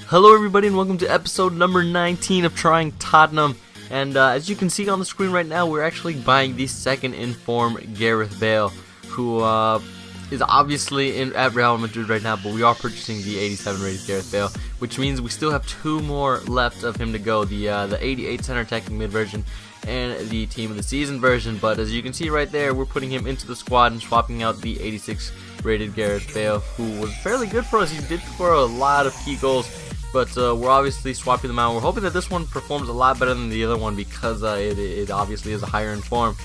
Hello everybody and welcome to episode number 19 of Trying Tottenham. And as you can see on the screen right now, we're actually buying the second in form Gareth Bale, who is obviously at Real Madrid right now, but we are purchasing the 87 rated Gareth Bale, which means we still have two more left of him to go, the 88 center attacking mid version and the team of the season version. But as you can see right there, we're putting him into the squad and swapping out the 86 rated Gareth Bale, who was fairly good for us. He did score a lot of key goals, but we're obviously swapping them out. We're hoping that this one performs a lot better than the other one because it obviously is a higher in form.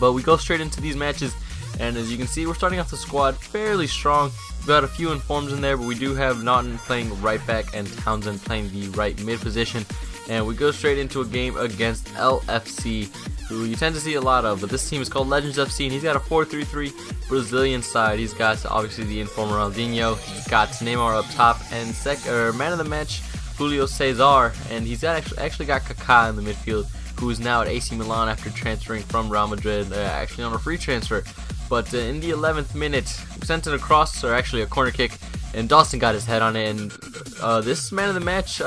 But we go straight into these matches, and as you can see, we're starting off the squad fairly strong. We've got a few informs in there, but we do have Naughton playing right back and Townsend playing the right mid position. And we go straight into a game against LFC, who you tend to see a lot of, but this team is called Legends FC, and he's got a 4-3-3 Brazilian side. He's got obviously the inform Ronaldinho, he's got Neymar up top, and man of the match Julio Cesar, and he's actually got Kaká in the midfield, who is now at AC Milan after transferring from Real Madrid, actually on a free transfer. But in the 11th minute, we sent it across, or actually a corner kick, and Dawson got his head on it, and this man of the match,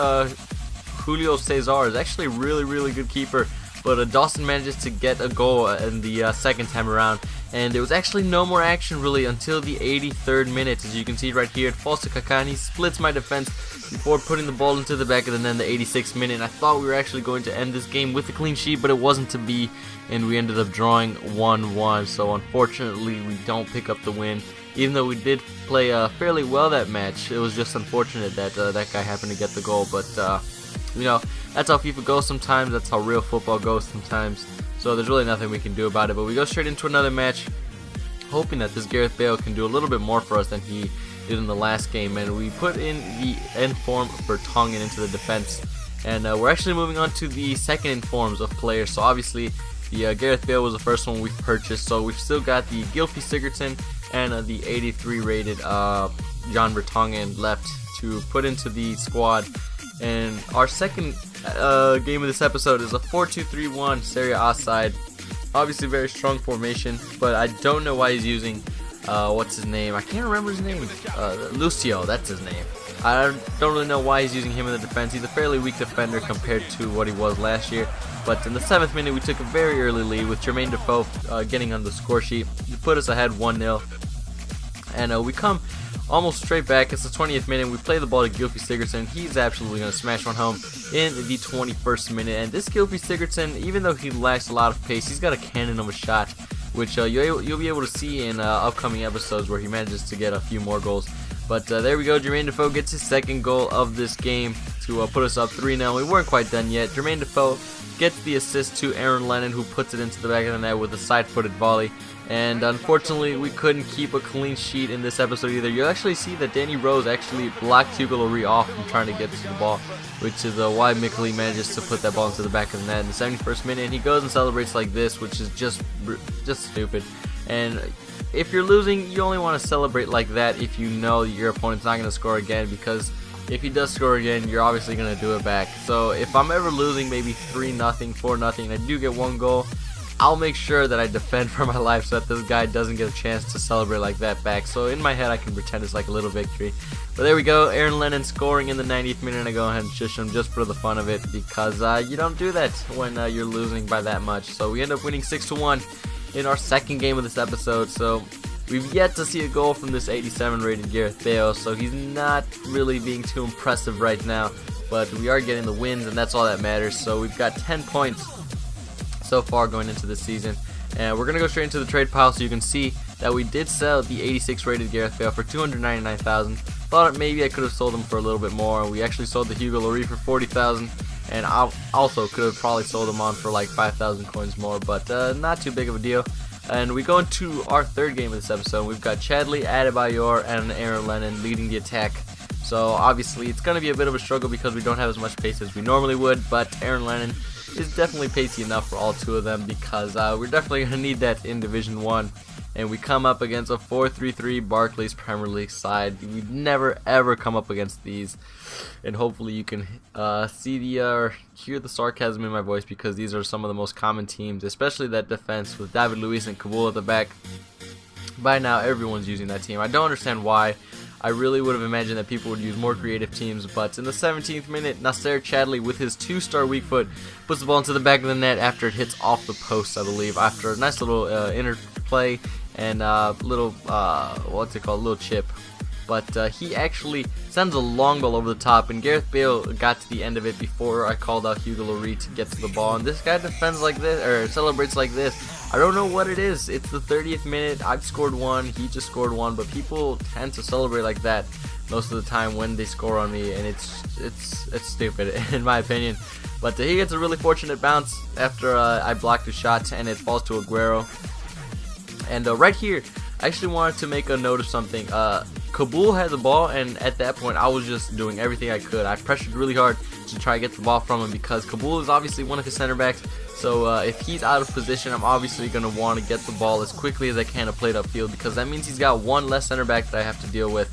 Julio Cesar, is actually a really good keeper, but Dawson manages to get a goal in the second time around, and there was actually no more action really until the 83rd minute. As you can see right here, it falls to Kaká, and he splits my defense before putting the ball into the back of the net in the 86th minute. And I thought we were actually going to end this game with a clean sheet, but it wasn't to be, and we ended up drawing 1-1. So unfortunately, we don't pick up the win. Even though we did play fairly well that match, it was just unfortunate that that guy happened to get the goal. But you know, that's how FIFA goes sometimes, that's how real football goes sometimes, so there's really nothing we can do about it. But we go straight into another match, hoping that this Gareth Bale can do a little bit more for us than he did in the last game, and we put in the inform Vertonghen into the defense, and we're actually moving on to the second informs of players. So obviously the Gareth Bale was the first one we purchased, so we've still got the Gylfi Sigurdsson and the 83 rated John Vertonghen left to put into the squad. And our second game of this episode is a 4-2-3-1 Serie A side. Obviously very strong formation, but I don't know why he's using, what's his name? I can't remember his name. Lucio, that's his name. I don't really know why he's using him in the defense. He's a fairly weak defender compared to what he was last year. But in the 7th minute, we took a very early lead with Jermaine Defoe getting on the score sheet. He put us ahead 1-0. And we come almost straight back. It's the 20th minute. We play the ball to Gylfi Sigurdsson. He's absolutely going to smash one home in the 21st minute. And this Gylfi Sigurdsson, even though he lacks a lot of pace, he's got a cannon of a shot, which you'll be able to see in upcoming episodes where he manages to get a few more goals. But there we go. Jermaine Defoe gets his second goal of this game to put us up 3-0. We weren't quite done yet. Jermaine Defoe gets the assist to Aaron Lennon, who puts it into the back of the net with a side-footed volley. And unfortunately, we couldn't keep a clean sheet in this episode either. You'll actually see that Danny Rose actually blocked Hugo Lloris off from trying to get to the ball, which is why Mikli manages to put that ball into the back of the net in the 71st minute. And he goes and celebrates like this, which is just stupid. And if you're losing, you only want to celebrate like that if you know your opponent's not going to score again, because if he does score again, you're obviously going to do it back. So if I'm ever losing maybe 3-0, 4-0, and I do get one goal, I'll make sure that I defend for my life so that this guy doesn't get a chance to celebrate like that back. So in my head, I can pretend it's like a little victory. But there we go, Aaron Lennon scoring in the 90th minute, and I go ahead and shush him just for the fun of it, because you don't do that when you're losing by that much. So we end up winning 6-1 in our second game of this episode. So we've yet to see a goal from this 87 rated Gareth Bale, so he's not really being too impressive right now. But we are getting the wins, and that's all that matters. So we've got 10 points so far going into this season, and we're gonna go straight into the trade pile. So you can see that we did sell the 86 rated Gareth Bale for $299,000. Thought maybe I could have sold him for a little bit more. We actually sold the Hugo Lloris for $40,000, and I also could have probably sold him on for like 5,000 coins more, but not too big of a deal. And we go into our third game of this episode. We've got Chadli, Adebayor, and Aaron Lennon leading the attack. So obviously it's going to be a bit of a struggle because we don't have as much pace as we normally would, but Aaron Lennon is definitely pacey enough for all two of them, because we're definitely going to need that in Division 1. And we come up against a 4-3-3 Barclays Premier League side. We've never ever come up against these, and hopefully you can see the hear the sarcasm in my voice, because these are some of the most common teams, especially that defense with David Luiz and Kabul at the back. By now everyone's using that team. I don't understand why. I really would have imagined that people would use more creative teams, but in the 17th minute, Nasser Chadli with his 2-star weak foot puts the ball into the back of the net after it hits off the post, I believe, after a nice little interplay and little, what's it called, little chip. But he actually sends a long ball over the top, and Gareth Bale got to the end of it before I called out Hugo Lloris to get to the ball. And this guy defends like this, or celebrates like this. I don't know what it is. It's the 30th minute. I've scored one. He just scored one. But people tend to celebrate like that most of the time when they score on me, and it's stupid in my opinion. But he gets a really fortunate bounce after I blocked a shot, and it falls to Aguero. And right here, I actually wanted to make a note of something. Kabul had the ball, and at that point I was just doing everything I could. I pressured really hard to try to get the ball from him because Kabul is obviously one of his center backs. So if he's out of position, I'm obviously going to want to get the ball as quickly as I can to play it upfield, because that means he's got one less center back that I have to deal with,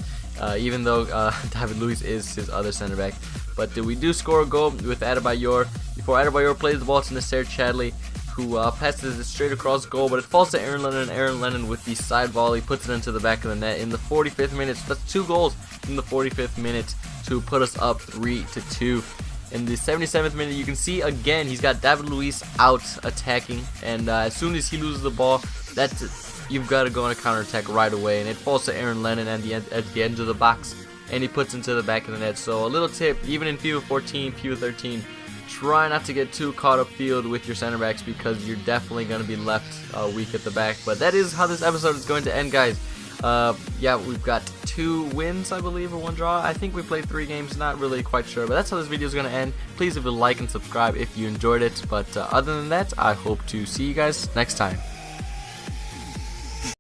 even though David Luiz is his other center back. But we do score a goal with Adebayor. Before Adebayor plays the ball to Nasser Chadli, who passes it straight across goal, but it falls to Aaron Lennon. Aaron Lennon with the side volley puts it into the back of the net in the 45th minute. So that's 2 goals in the 45th minute to put us up 3-2. In the 77th minute, you can see again he's got David Luiz out attacking, and as soon as he loses the ball, you've got to go on a counter-attack right away, and it falls to Aaron Lennon at the end of the box, and he puts it into the back of the net. So a little tip, even in FIFA 14, FIFA 13, try not to get too caught up field with your center backs, because you're definitely going to be left weak at the back. But that is how this episode is going to end, guys. Yeah, we've got 2 wins, I believe, or 1 draw. I think we played 3 games, not really quite sure, but that's how this video is going to end. Please leave a like and subscribe if you enjoyed it. But other than that, I hope to see you guys next time.